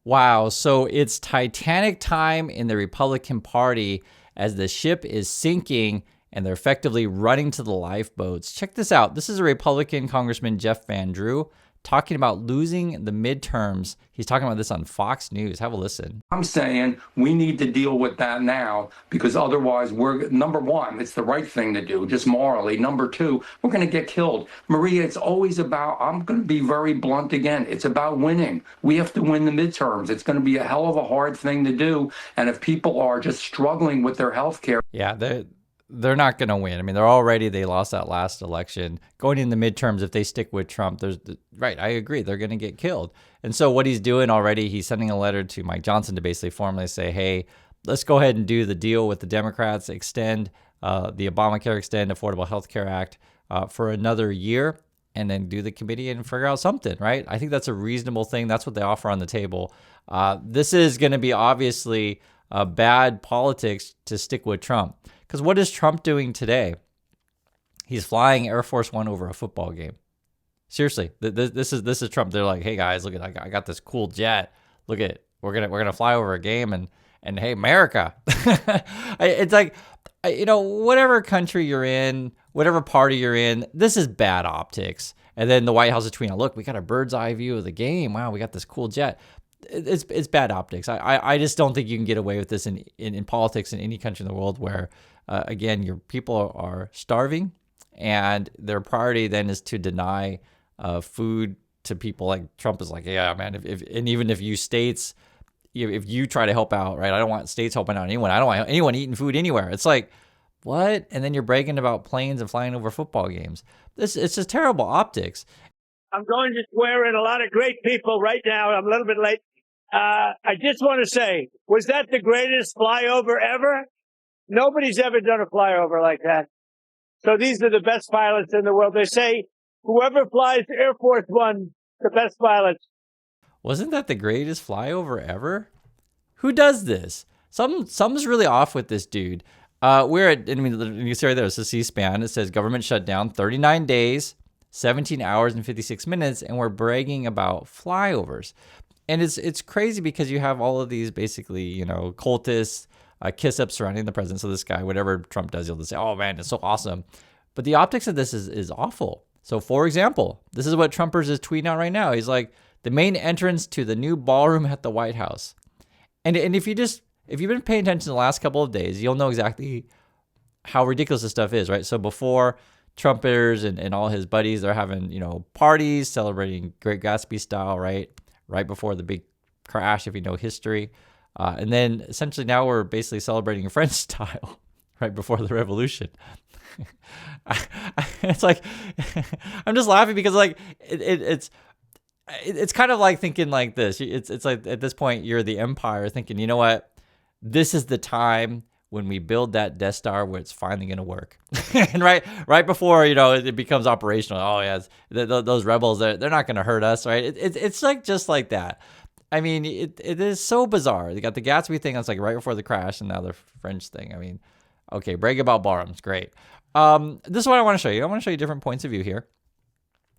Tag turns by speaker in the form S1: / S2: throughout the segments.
S1: Wow. So it's Titanic time in the Republican Party as the ship is sinking and they're effectively running to the lifeboats. Check this out. This is a Republican Congressman, Jeff Van Drew, talking about losing the midterms. He's talking about this on Fox News. Have a listen.
S2: I'm saying we need to deal with that now because otherwise we're, number one, it's the right thing to do, just morally. Number two, we're going to get killed. Maria, it's always about, I'm going to be very blunt again, it's about winning. We have to win the midterms. It's going to be a hell of a hard thing to do. And if people are just struggling with their health care.
S1: Yeah, they're not going to win. I mean, they lost that last election. Going in the midterms, if they stick with Trump, right, I agree, they're going to get killed. And so what he's doing already, he's sending a letter to Mike Johnson to basically formally say, hey, let's go ahead and do the deal with the Democrats, extend the Obamacare, extend Affordable Health Care Act for another year, and then do the committee and figure out something, right? I think that's a reasonable thing. That's what they offer on the table. This is going to be obviously bad politics to stick with Trump. Because what is Trump doing today? He's flying Air Force One over a football game. Seriously, this is Trump. They're like, hey guys, look at I got this cool jet. Look at we're gonna fly over a game and hey America. It's like, whatever country you're in, whatever party you're in, this is bad optics. And then the White House is tweeting, look, we got a bird's eye view of the game. Wow, we got this cool jet. It's bad optics. I just don't think you can get away with this in politics in any country in the world where, again, your people are starving and their priority then is to deny food to people. Like Trump is like, yeah, man, and even if you states, if you try to help out, right? I don't want states helping out anyone. I don't want anyone eating food anywhere. It's like, what? And then you're bragging about planes and flying over football games. It's just terrible optics.
S3: I'm going to swear in a lot of great people right now. I'm a little bit late. I just want to say, was that the greatest flyover ever? Nobody's ever done a flyover like that. So these are the best pilots in the world. They say whoever flies Air Force One, the best pilots.
S1: Wasn't that the greatest flyover ever? Who does this? Something's really off with this dude. You see right there, it's a C-SPAN. It says government shutdown, 39 days, 17 hours and 56 minutes, and we're bragging about flyovers. And it's crazy because you have all of these basically, cultists, kiss-ups surrounding the president. So this guy, whatever Trump does, he'll just say, oh man, it's so awesome. But the optics of this is awful. So for example, this is what Trumpers is tweeting out right now. He's like, the main entrance to the new ballroom at the White House. And if you've been paying attention the last couple of days, you'll know exactly how ridiculous this stuff is, right? So before Trumpers and all his buddies, they're having, parties, celebrating Great Gatsby style, right? Right before the big crash, if you know history. And then essentially now we're basically celebrating French style right before the revolution. It's like, I'm just laughing because like, it's kind of like thinking like this. It's like at this point, you're the empire thinking, you know what? This is the time when we build that Death Star where it's finally going to work. And right before, it becomes operational. Oh yeah, those rebels, they're not going to hurt us, right? It's like just like that. I mean, it is so bizarre. They got the Gatsby thing that's like right before the crash, and now the French thing. I mean, okay, brag about ballrooms, great. This is what I want to show you. I want to show you different points of view here.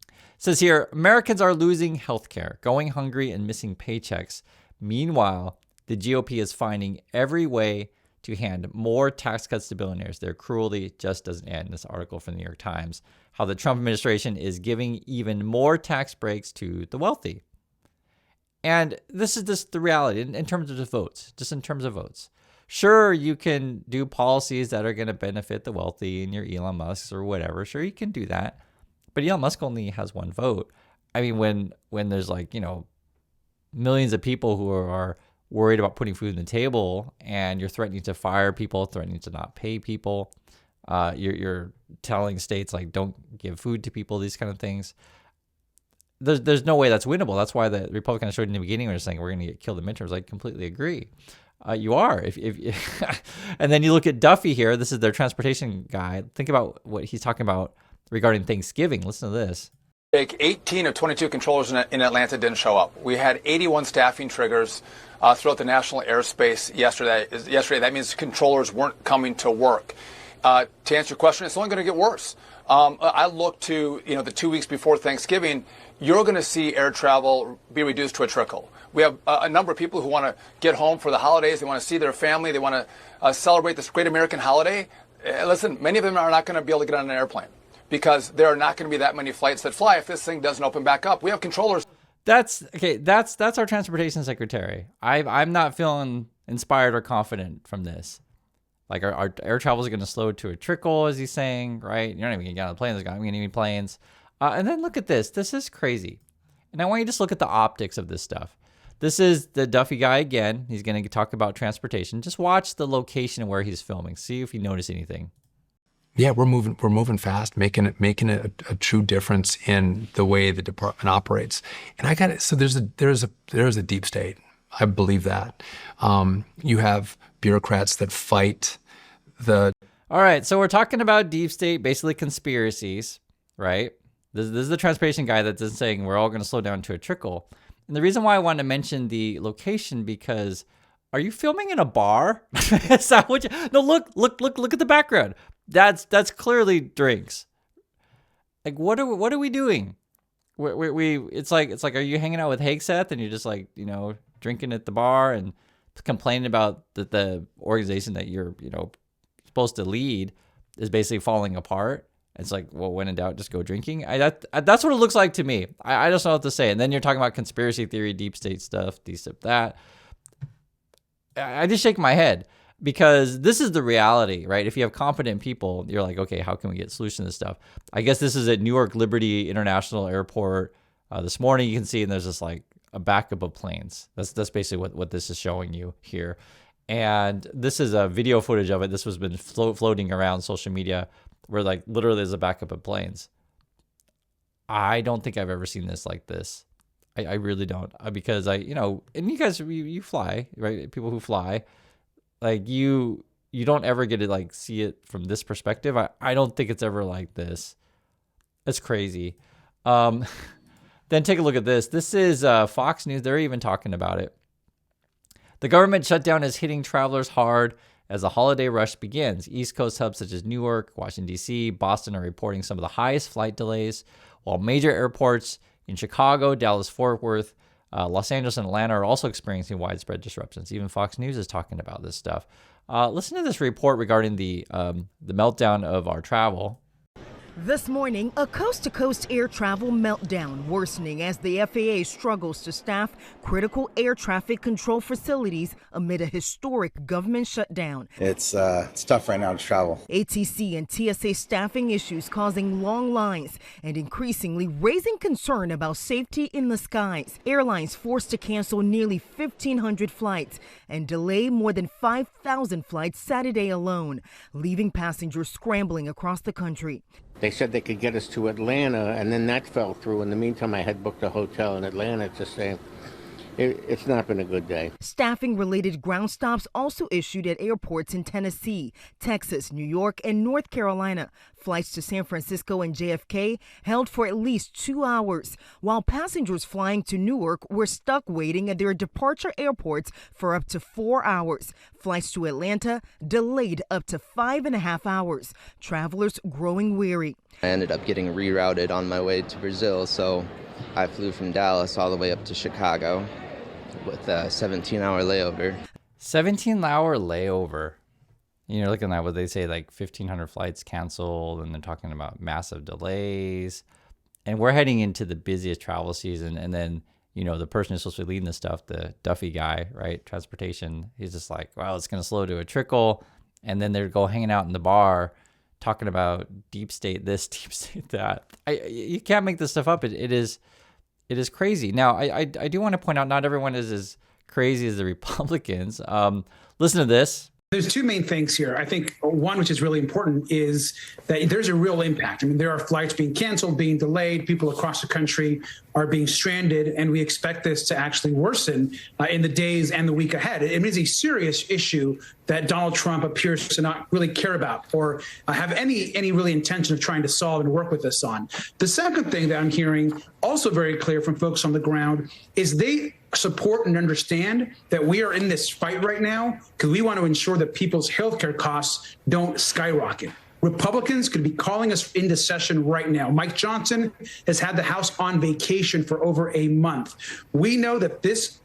S1: It says here, Americans are losing healthcare, going hungry, and missing paychecks. Meanwhile, the GOP is finding every way to hand more tax cuts to billionaires. Their cruelty just doesn't end. This article from the New York Times, how the Trump administration is giving even more tax breaks to the wealthy. And this is the reality in terms of the votes, just in terms of votes. Sure, you can do policies that are going to benefit the wealthy and your Elon Musk or whatever. Sure, you can do that. But Elon Musk only has one vote. I mean, when there's like, millions of people who are worried about putting food on the table and you're threatening to fire people, threatening to not pay people, you're telling states like don't give food to people, these kind of things. There's no way that's winnable. That's why the Republicans showed in the beginning were saying we're going to get killed in midterms. I completely agree. You are. If and then you look at Duffy here. This is their transportation guy. Think about what he's talking about regarding Thanksgiving. Listen to this.
S4: 18 of 22 controllers in Atlanta didn't show up. We had 81 staffing triggers throughout the national airspace yesterday. That means controllers weren't coming to work. To answer your question, it's only going to get worse. I look to the 2 weeks before Thanksgiving. You're going to see air travel be reduced to a trickle. We have a number of people who want to get home for the holidays. They want to see their family. They want to celebrate this great American holiday. Listen, many of them are not going to be able to get on an airplane because there are not going to be that many flights that fly if this thing doesn't open back up. We have controllers.
S1: That's our transportation secretary. I'm not feeling inspired or confident from this. Like our air travel is going to slow to a trickle, as he's saying, right? You're not even going to get on the plane. There's not going to be any planes. And then look at this. This is crazy. And I want you to just look at the optics of this stuff. This is the Duffy guy again. He's going to talk about transportation. Just watch the location where he's filming. See if you notice anything.
S5: Yeah, we're moving fast, making it a true difference in the way the department operates. And I got it. So there's a deep state. I believe that. You have bureaucrats that fight the.
S1: All right, so we're talking about deep state, basically conspiracies, right? This is the transportation guy that's saying we're all going to slow down to a trickle. And the reason why I wanted to mention the location because are you filming in a bar? Is that what you, no, look at the background. That's clearly drinks. Like what are we doing? It's like are you hanging out with Hagseth and you're just like, drinking at the bar and complaining about the organization that you're, supposed to lead is basically falling apart. It's like, well, when in doubt, just go drinking. That's what it looks like to me. I just don't know what to say. And then you're talking about conspiracy theory, deep state stuff, that. I just shake my head because this is the reality, right? If you have competent people, you're like, okay, how can we get solution to this stuff? I guess this is at Newark Liberty International Airport. This morning you can see, and there's just like a backup of planes. That's basically what this is showing you here. And this is a video footage of it. This was been floating around social media where like literally there's a backup of planes. I don't think I've ever seen this like this. I really don't, because and you guys, you fly, right? People who fly, like you don't ever get to like see it from this perspective. I don't think it's ever like this. It's crazy. Then take a look at this. This is Fox News. They're even talking about it. The government shutdown is hitting travelers hard as the holiday rush begins. East Coast hubs such as Newark, Washington, D.C., Boston are reporting some of the highest flight delays, while major airports in Chicago, Dallas, Fort Worth, Los Angeles, and Atlanta are also experiencing widespread disruptions. Even Fox News is talking about this stuff. Listen to this report regarding the meltdown of our travel.
S6: This morning, a coast-to-coast air travel meltdown worsening as the FAA struggles to staff critical air traffic control facilities amid a historic government shutdown.
S7: It's tough right now to travel.
S6: ATC and TSA staffing issues causing long lines and increasingly raising concern about safety in the skies. Airlines forced to cancel nearly 1,500 flights and delay more than 5,000 flights Saturday alone, leaving passengers scrambling across the country.
S8: They said they could get us to Atlanta, and then that fell through. In the meantime, I had booked a hotel in Atlanta to stay. It's not been a good day.
S6: Staffing-related ground stops also issued at airports in Tennessee, Texas, New York, and North Carolina. Flights to San Francisco and JFK held for at least 2 hours, while passengers flying to Newark were stuck waiting at their departure airports for up to 4 hours. Flights to Atlanta delayed up to 5.5 hours. Travelers growing weary.
S9: I ended up getting rerouted on my way to Brazil, so I flew from Dallas all the way up to Chicago with a 17-hour layover.
S1: 17-hour layover. You're looking at what they say, like 1,500 flights canceled, and they're talking about massive delays. And we're heading into the busiest travel season. And then, the person who's supposed to be leading this stuff, the Duffy guy, right, transportation, he's just like, well, it's going to slow to a trickle. And then they're hanging out in the bar talking about deep state this, deep state that. You can't make this stuff up. It is crazy. Now, I do want to point out not everyone is as crazy as the Republicans. Listen to this.
S10: There's two main things here. I think one, which is really important, is that there's a real impact. I mean, there are flights being canceled, being delayed. People across the country are being stranded, and we expect this to actually worsen in the days and the week ahead. It is a serious issue that Donald Trump appears to not really care about or have any really intention of trying to solve and work with us on. The second thing that I'm hearing, also very clear from folks on the ground, is they support and understand that we are in this fight right now because we want to ensure that people's healthcare costs don't skyrocket. Republicans could be calling us into session right now. Mike Johnson has had the House on vacation for over a month. We know that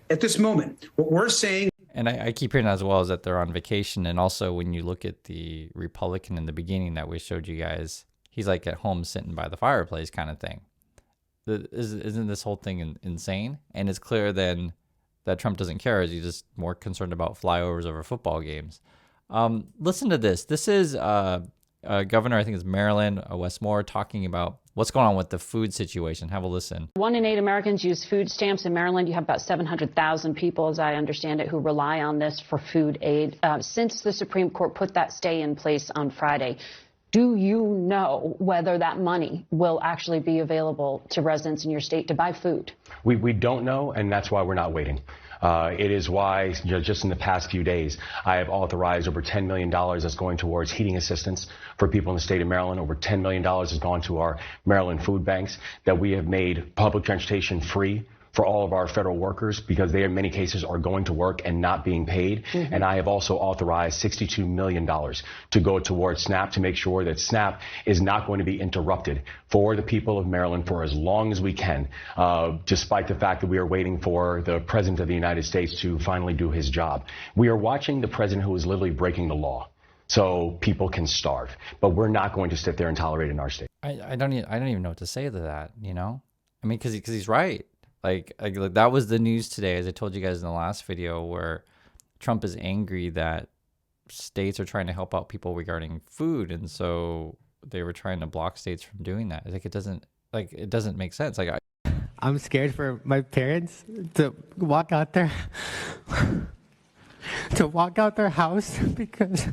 S10: at this moment, what we're saying.
S1: And I keep hearing as well is that they're on vacation. And also when you look at the Republican in the beginning that we showed you guys, he's like at home sitting by the fireplace kind of thing. Isn't this whole thing insane? And it's clear then that Trump doesn't care. He's just more concerned about flyovers over football games. Listen to this. This is Governor, I think it's Maryland, Wes Moore, talking about what's going on with the food situation. Have a listen.
S11: 1 in 8 Americans use food stamps. In Maryland, you have about 700,000 people, as I understand it, who rely on this for food aid. Since the Supreme Court put that stay in place on Friday, do you know whether that money will actually be available to residents in your state to buy food?
S12: We don't know, and that's why we're not waiting. It is why, just in the past few days, I have authorized over $10 million that's going towards heating assistance for people in the state of Maryland. Over $10 million has gone to our Maryland food banks, that we have made public transportation free for all of our federal workers because they, in many cases, are going to work and not being paid. Mm-hmm. And I have also authorized $62 million to go towards SNAP to make sure that SNAP is not going to be interrupted for the people of Maryland for as long as we can, despite the fact that we are waiting for the President of the United States to finally do his job. We are watching the President who is literally breaking the law so people can starve. But we're not going to sit there and tolerate it in our state.
S1: I don't even know what to say to that, you know? I mean, because he's right. Like that was the news today, as I told you guys in the last video, where Trump is angry that states are trying to help out people regarding food, and so they were trying to block states from doing that. Like it doesn't make sense. Like
S13: I'm scared for my parents to walk out there. To walk out their house because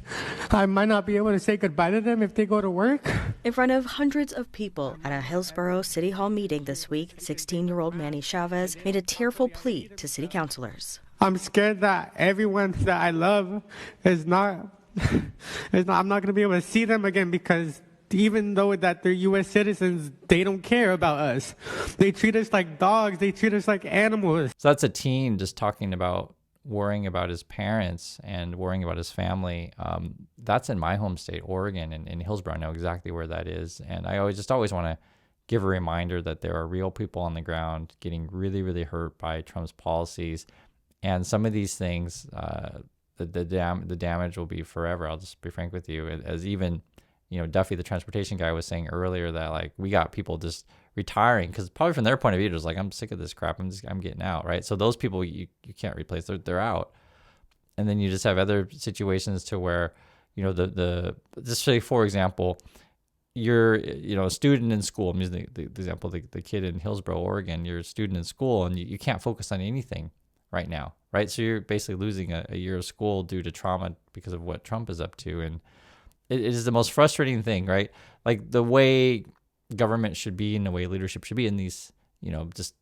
S13: I might not be able to say goodbye to them if they go to work.
S14: In front of hundreds of people at a Hillsborough City Hall meeting this week, 16-year-old Manny Chavez made a tearful plea to city councilors.
S13: I'm scared that everyone that I love I'm not going to be able to see them again because even though that they're U.S. citizens, they don't care about us. They treat us like dogs. They treat us like animals.
S1: So that's a teen just talking about worrying about his parents and worrying about his family. That's in my home state, Oregon, and in Hillsborough. I know exactly where that is. And I always want to give a reminder that there are real people on the ground getting really, really hurt by Trump's policies. And some of these things, the damage will be forever. I'll just be frank with you. As even, Duffy, the transportation guy, was saying earlier that like we got people just retiring because probably from their point of view, just like, I'm sick of this crap. I'm getting out, right? So those people you can't replace. They're out. And then you just have other situations to where, just say, for example, you're, a student in school. I'm using the example, the kid in Hillsborough, Oregon. You're a student in school and you can't focus on anything right now, right? So you're basically losing a year of school due to trauma because of what Trump is up to. And it is the most frustrating thing, right? Like the way government should be and the way leadership should be in these, just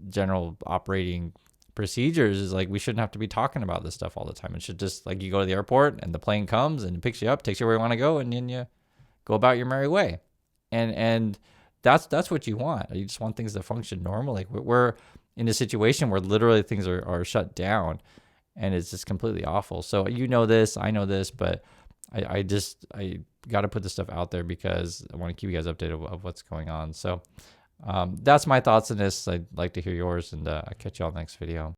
S1: general operating procedures is like, we shouldn't have to be talking about this stuff all the time. It should just like, you go to the airport and the plane comes and picks you up, takes you where you want to go, and then you go about your merry way. And that's what you want. You just want things to function normally. We're in a situation where literally things are shut down and it's just completely awful. So this, I know this, but I got to put this stuff out there because I want to keep you guys updated of what's going on. So that's my thoughts on this. I'd like to hear yours, and I'll catch you all next video.